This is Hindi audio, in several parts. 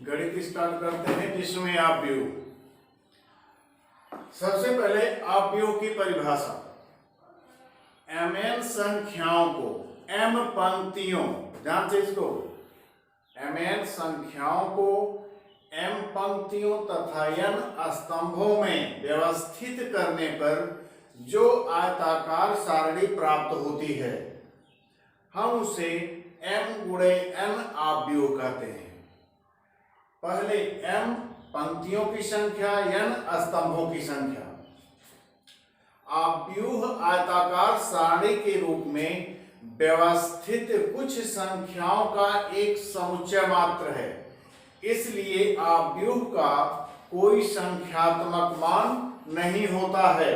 गणित स्टार्ट करते हैं जिसमें अपव्यूह। सबसे पहले अपव्यूह की परिभाषा। mn संख्याओं को m पंक्तियों, जानते इसको, mn संख्याओं को m पंक्तियों तथा n स्तंभों में व्यवस्थित करने पर जो आयताकार सारणी प्राप्त होती है हम उसे m गुणे n अपव्यूह कहते हैं। पहले m पंक्तियों की संख्या, n स्तंभों की संख्या। अपव्यूह आयताकार सारणी के रूप में व्यवस्थित कुछ संख्याओं का एक समुच्चय मात्र है, इसलिए अपव्यूह का कोई संख्यात्मक मान नहीं होता है।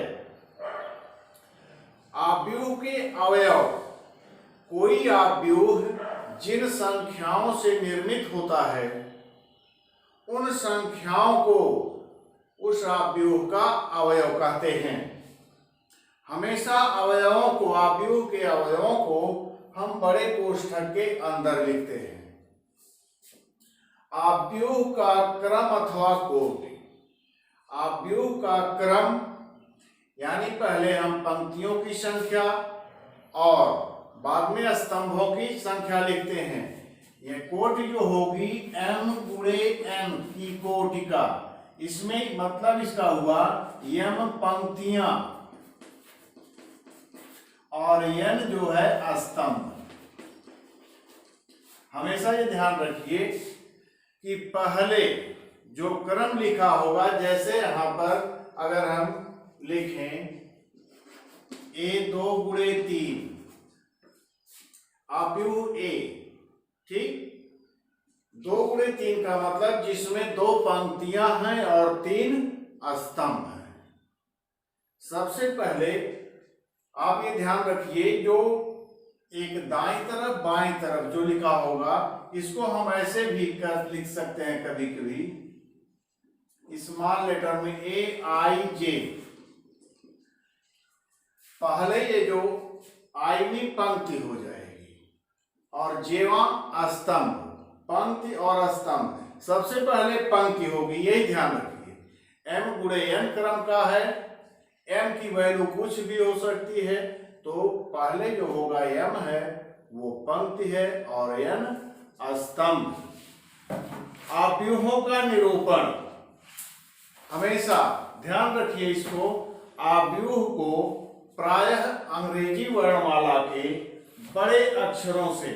अपव्यूह के अवयव। कोई अपव्यूह जिन संख्याओं से निर्मित होता है उन संख्याओं को उस अपव्यूह का अवयव कहते हैं। हमेशा अवयवों को, अपव्यूह के अवयवों को हम बड़े कोष्ठक के अंदर लिखते हैं। अपव्यूह का क्रम अथवा कोटि। अपव्यूह का क्रम यानी पहले हम पंक्तियों की संख्या और बाद में स्तंभों की संख्या लिखते हैं। यह कोटि जो होगी m गुणे n की कोटि का, इसमें मतलब इसका हुआ m पंक्तियां और n जो है स्तंभ। हमेशा ये ध्यान रखिए कि पहले जो क्रम लिखा होगा, जैसे यहां पर अगर हम लिखें a2 गुणे 3 अपव्यूह a, ठीक, 2 गुणे 3 का मतलब जिसमें 2 पंक्तियां हैं और 3 स्तंभ हैं। सबसे पहले आप ये ध्यान रखिए, जो एक दाईं तरफ बाईं तरफ जो लिखा होगा इसको हम ऐसे भी लिख सकते हैं कभी कभी स्मॉल लेटर में AIJ। पहले ये जो आईवी पंक्ति हो जाएगी और जेवा स्तंभ, पंक्ति और स्तंभ। सबसे पहले पंक्ति होगी, यही ध्यान रखिए। m गुणे n क्रम का है, m की वैल्यू कुछ भी हो सकती है, तो पहले जो होगा m है वो पंक्ति है और n स्तंभ। अपव्यूहों का निरूपण। हमेशा ध्यान रखिए इसको, अपव्यूह को प्रायः अंग्रेजी वर्णमाला के बड़े अक्षरों से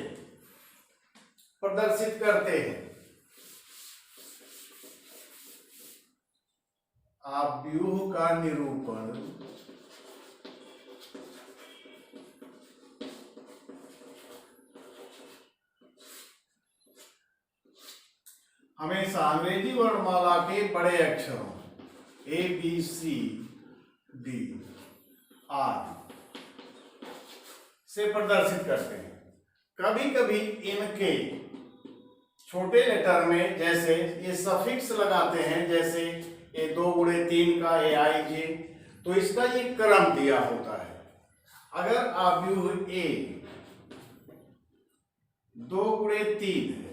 प्रदर्शित करते हैं। अपव्यूह का निरूपण हमेशा अंग्रेजी वर्णमाला के बड़े अक्षरों ABCD आदि से प्रदर्शित करते हैं। कभी कभी इनके छोटे लेटर में जैसे ये सफिक्स लगाते हैं, जैसे A2 गुणे 3 का AIJ, तो इसका ये क्रम दिया होता है। अगर अपव्यूह A 2 गुणे 3 है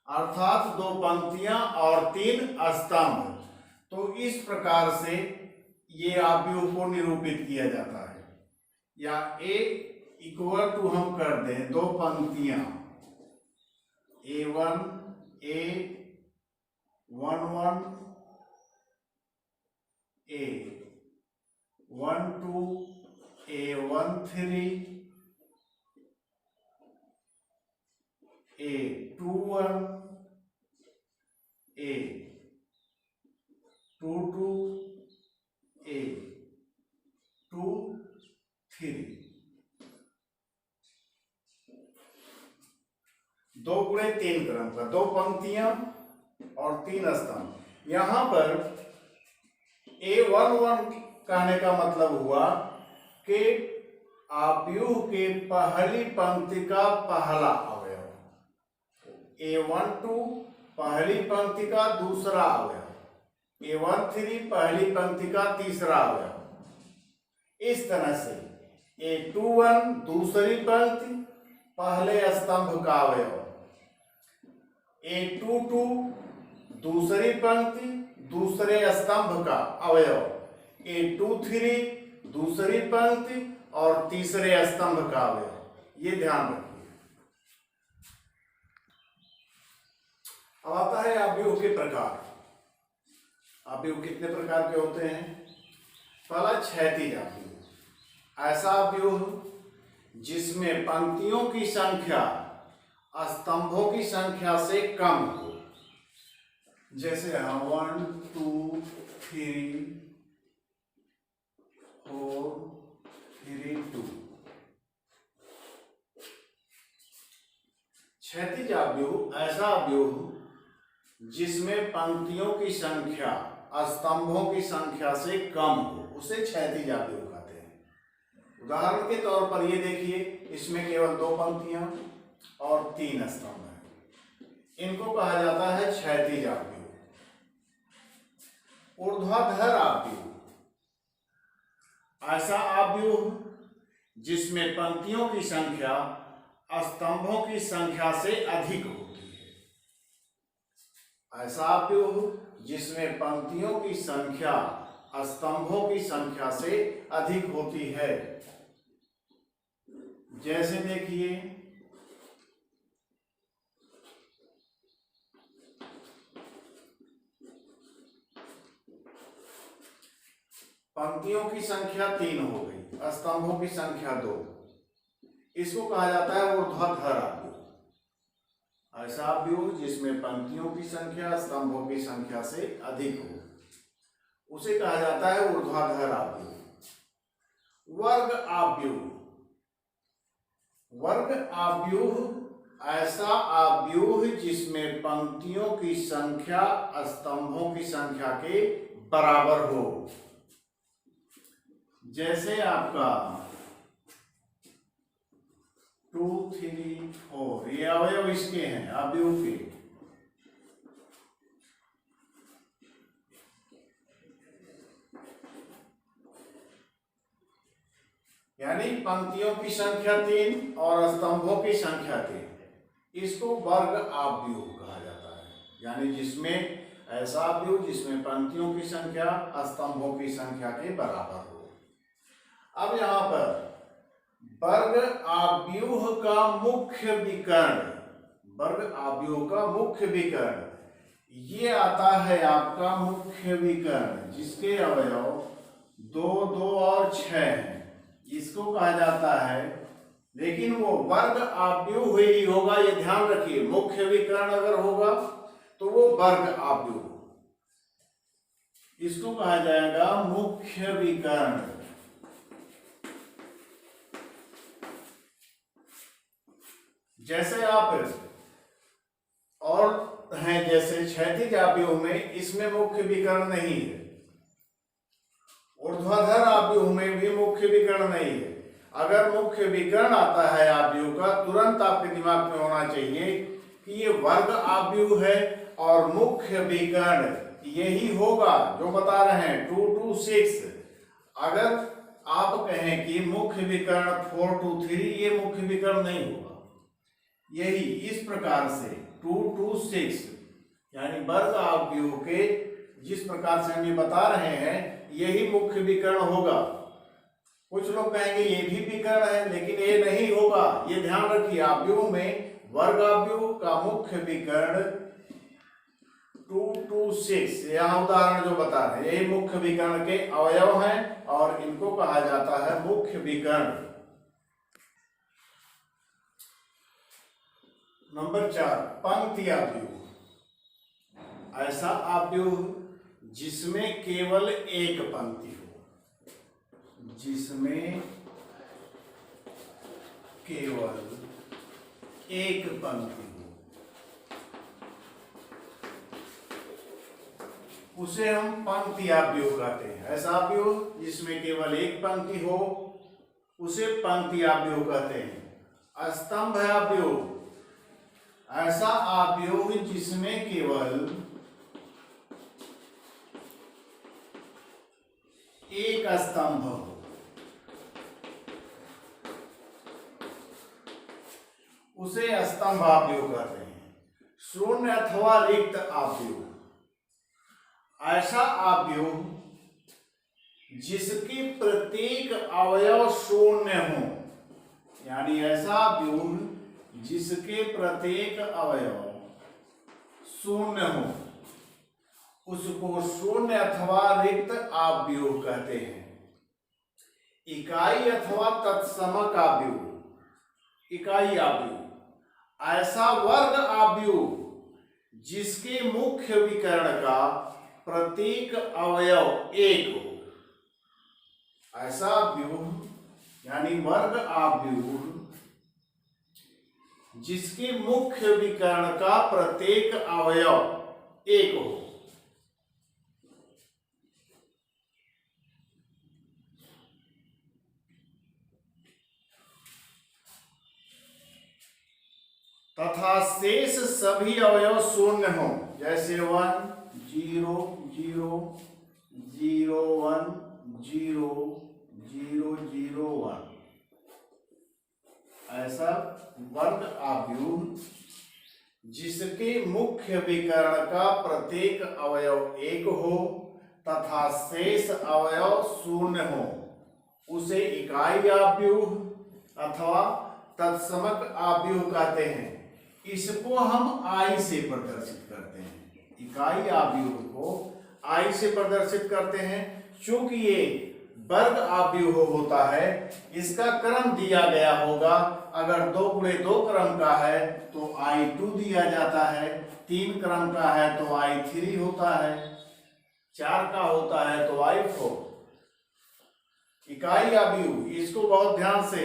अर्थात 2 पंक्तियां और 3 स्तंभ, तो इस प्रकार से ये अपव्यूह को निरूपित किया जाता है। या A इक्वल टू हम कर दें 2 पंक्तियां A1 A11 A12 A13 A21 A22 A23। 2 गुणे 3 क्रम का, 2 पंक्तियां और 3 स्तंभ। यहां पर A11 कहने का मतलब हुआ कि अपव्यूह के पहली पंक्ति का पहला अवयव, A12 पहली पंक्ति का दूसरा अवयव, A13 पहली पंक्ति का तीसरा अवयव। इस तरह से A21 दूसरी पंक्ति पहले स्तंभ का अवयव, A22 दूसरी पंक्ति दूसरे स्तंभ का अवयव, A23 दूसरी पंक्ति और तीसरे स्तंभ का अवयव। ये ध्यान रखिए। अब आता है आव्यूह के प्रकार। आव्यूह कितने प्रकार के होते हैं? पहला क्षैतिज आव्यूह, ऐसा आव्यूह जिसमें पंक्तियों की संख्या स्तंभों की संख्या से कम हो। जैसे 1 2 3 4 3 2। क्षैतिज आव्यूह ऐसा आव्यूह जिसमें पंक्तियों की संख्या स्तंभों की संख्या से कम हो, उसे क्षैतिज आव्यूह कहते हैं। उदाहरण के तौर पर ये देखिए, इसमें केवल 2 पंक्तियां और 3 स्तंभ हैं। इनको कहा जाता है क्षैतिज आव्यूह। ऊर्ध्वाधर आव्यूह ऐसा आव्यूह जिसमें पंक्तियों की संख्या स्तंभों की संख्या से अधिक होती है। ऐसा आव्यूह जिसमें पंक्तियों की संख्या स्तंभों की संख्या से अधिक होती है। जैसे देखिए, पंक्तियों की संख्या 3 हो गई, स्तंभों की संख्या 2। इसको कहा जाता है ऊर्ध्वाधर आव्यूह। ऐसा आव्यूह जिसमें पंक्तियों की संख्या स्तंभों की संख्या से अधिक हो, उसे कहा जाता है ऊर्ध्वाधर आव्यूह। वर्ग आव्यूह, वर्ग आव्यूह ऐसा आव्यूह जिसमें पंक्तियों की संख्या स्तंभों की संख्या के बराबर हो। जैसे आपका 2 3 4, ये अवयव इसके हैं आव्यूह के। यानी पंक्तियों की संख्या 3 और स्तंभों की संख्या 3, इसको वर्ग आव्यूह कहा जाता है। यानी जिसमें ऐसा आव्यूह जिसमें पंक्तियों की संख्या स्तंभों की संख्या के बराबर हो। अब यहां पर वर्ग आव्यूह का मुख्य विकर्ण, वर्ग आव्यूह का मुख्य विकर्ण ये आता है आपका मुख्य विकर्ण, जिसके अवयव 2 2 और 6 हैं। इसको कहा जाता है, लेकिन वो वर्ग आव्यूह ही होगा, ये ध्यान रखिए। मुख्य विकर्ण अगर होगा तो वो वर्ग आव्यूह, इसको कहा जाएगा मुख्य विकर्ण। जैसे आप और हैं, जैसे क्षैतिज आव्यूह में इसमें मुख्य विकर्ण नहीं है, ऊर्ध्वाधर आव्यूह में भी मुख्य विकर्ण नहीं है। अगर मुख्य विकर्ण आता है आव्यूह का, तुरंत आपके दिमाग में होना चाहिए कि ये वर्ग आव्यूह है और मुख्य विकर्ण यही होगा जो बता रहे हैं 2 2 6। अगर आप कहें कि मुख्य विकर्ण 4 2 3, ये मुख्य विकर्ण नहीं होगा। यही इस प्रकार से 2 2 6 यानी वर्ग आव्यूह के जिस प्रकार से हम ये बता रहे हैं यही मुख्य विकर्ण होगा। कुछ लोग कहेंगे ये भी विकर्ण है, लेकिन ये नहीं होगा। ये ध्यान रखिए, आव्यूह में वर्ग आव्यूह का मुख्य विकर्ण 2 2 6, यहाँ उदाहरण जो बता रहे हैं यही मुख्य विकर्ण के अवयव हैं और इनको कहा जाता है मुख्य विकर्ण। नंबर 4, पंक्ति आव्यूह। ऐसा आव्यूह जिसमें केवल एक पंक्ति हो, जिसमें केवल एक पंक्ति हो, उसे हम पंक्ति आव्यूह कहते हैं। ऐसा आव्यूह जिसमें केवल एक पंक्ति हो उसे पंक्ति आव्यूह कहते हैं। स्तंभ आव्यूह, ऐसा आव्यूह जिसमें केवल एक स्तंभ हो, उसे स्तंभ आव्यूह कहते हैं। शून्य अथवा रिक्त आव्यूह, ऐसा आव्यूह जिसकी प्रत्येक अवयव शून्य हो, यानी ऐसा आव्यूह जिसके प्रत्येक अवयव शून्य हो, उसको शून्य अथवा रिक्त आव्यूह कहते हैं। इकाई अथवा तत्समक आव्यूह, इकाई आव्यूह, ऐसा वर्ग आव्यूह जिसके मुख्य विकर्ण का प्रत्येक अवयव एक हो, ऐसा आव्यूह यानी वर्ग आव्यूह जिसके मुख्य विकर्ण का प्रत्येक अवयव एक हो। तथा शेष सभी अवयव शून्य हो, जैसे 1 0 0 0 1 0 0 0 1, ऐसा वर्ग आव्यूह जिसके मुख्य विकर्ण का प्रत्येक अवयव एक हो तथा शेष अवयव शून्य हो, उसे इकाई आव्यूह अथवा तत्समक आव्यूह कहते हैं। इसको हम आई से प्रदर्शित करते हैं, इकाई आव्यूह को आई से प्रदर्शित करते हैं। चूंकि ये वर्ग आव्यूह होता है, इसका क्रम दिया गया होगा। अगर 2 × 2 क्रम का है तो I2 दिया जाता है, 3 क्रम का है तो I3 होता है, 4 का होता है तो I4। इकाई आव्यूह, इसको बहुत ध्यान से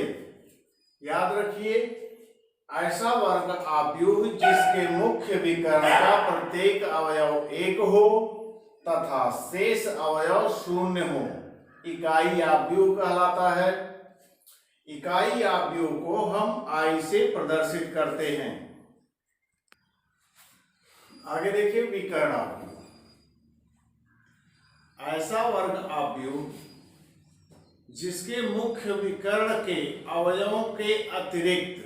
याद रखिए। ऐसा वर्ग आव्यूह जिसके मुख्य विकर्ण का प्रत्येक अवयव एक हो तथा शेष अवयव शून्य हो, इकाई आव्यूह कहलाता है। इकाई आव्यूह को हम आई से प्रदर्शित करते हैं। आगे देखिए विकर्ण आव्यूह, ऐसा वर्ग आव्यूह जिसके मुख्य विकर्ण के अवयवों के अतिरिक्त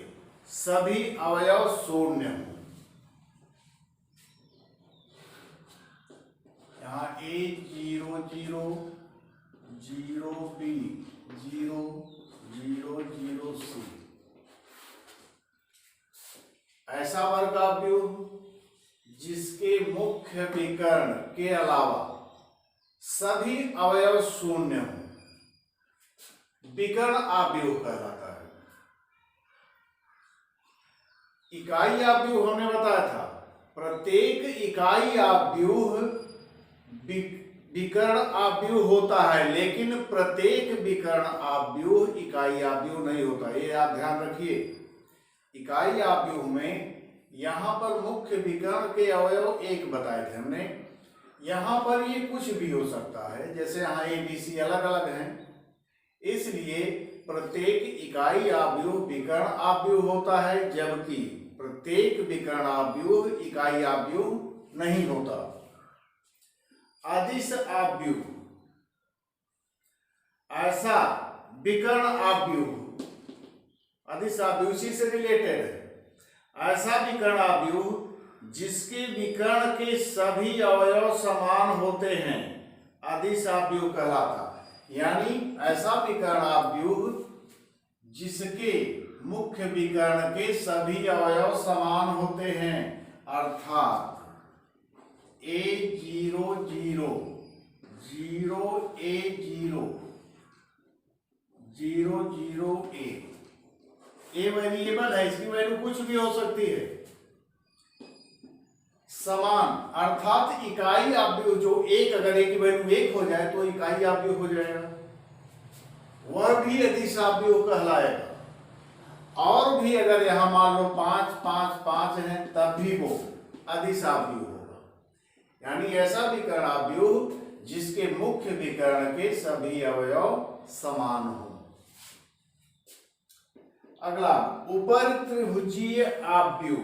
सभी अवयव शून्य हो। यहाँ A 0 0 0 B 0 0 0 C, ऐसा वर्ग आव्यूह जिसके मुख्य विकर्ण के अलावा सभी अवयव शून्य हो, विकर्ण आव्यूह कहलाता है। इकाई आव्यूह हमने बताया था, प्रत्येक इकाई आव्यूह विकर्ण आव्यूह होता है, लेकिन प्रत्येक विकर्ण आव्यूह इकाई आव्यूह नहीं होता। ये आप ध्यान रखिए। इकाई आव्यूह में यहाँ पर मुख्य विकर्ण के अवयव एक बताए थे हमने, यहाँ पर ये कुछ भी हो सकता है, जैसे यहाँ A B C अलग अलग हैं, इसलिए प्रत्येक इकाई आव्यूह विकर्ण आव्यूह होता है, जबकि प्रत्येक विकर्ण आव्यूह इकाई आव्यूह नहीं होता। अदिश आव्यूह, ऐसा विकर्ण आव्यूह, अदिश आव्यूह इसी से रिलेटेड है। ऐसा विकर्ण आव्यूह जिसके विकर्ण के सभी अवयव समान होते हैं, अदिश आव्यूह कहलाता है। यानी ऐसा विकर्ण आव्यूह जिसके मुख्य विकर्ण के सभी अवयव समान होते हैं, अर्थात A 0 0 0 A 0 0 0 A, a variable है, इसकी वैल्यू कुछ भी हो सकती है। समान अर्थात इकाई आव्यूह जो एक, अगर एक की वैल्यू 1 हो जाए तो इकाई आव्यूह हो जाएगा, वह भी अदिश आव्यूह कहलाएगा। और भी अगर यहां मान लो 5 5 5 है तब भी वो अदिश आव्यूह होगा। यानी ऐसा विकर्ण आव्यूह जिसके मुख्य विकर्ण के सभी अवयव समान हो। अगला उपर त्रिभुजीय आव्यूह,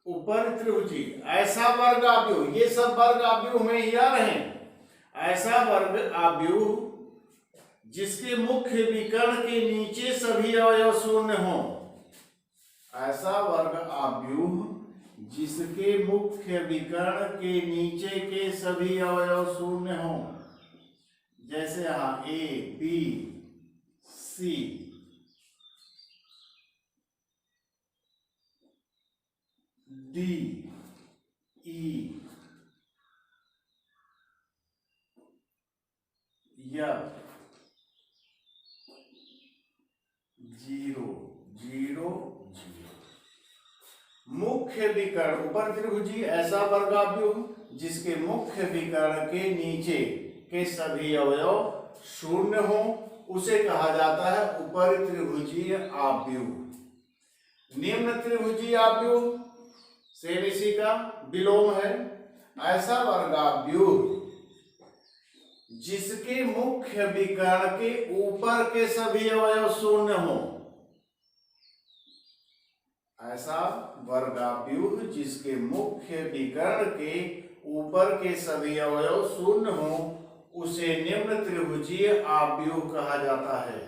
उपर त्रिभुजीय, ऐसा वर्ग आव्यूह, ये सब वर्ग आव्यूह में ही आ रहे हैं। ऐसा वर्ग आव्यूह जिसके मुख्य विकर्ण के नीचे सभी अवयव शून्य हो, ऐसा वर्ग आव्यूह जिसके मुख्य विकर्ण के नीचे के सभी अवयव शून्य हों। जैसे यहां A B C, D E F, 0 0 0। मुख्य विकर्ण ऊपर त्रिभुजी ऐसा वर्गाव्यूह जिसके मुख्य विकर्ण के नीचे के सभी अवयव शून्य हो, उसे कहा जाता है ऊपरी त्रिभुजीय आव्यूह। निम्न त्रिभुजीय आव्यूह सेम इसी का विलोम है। ऐसा वर्गाव्यूह जिसके मुख्य विकर्ण के ऊपर के सभी अवयव शून्य हो। ऐसा वर्गाव्यूह जिसके मुख्य विकर्ण के ऊपर के सभी अवयव शून्य हो, उसे निम्न त्रिभुजीय आव्यूह कहा जाता है।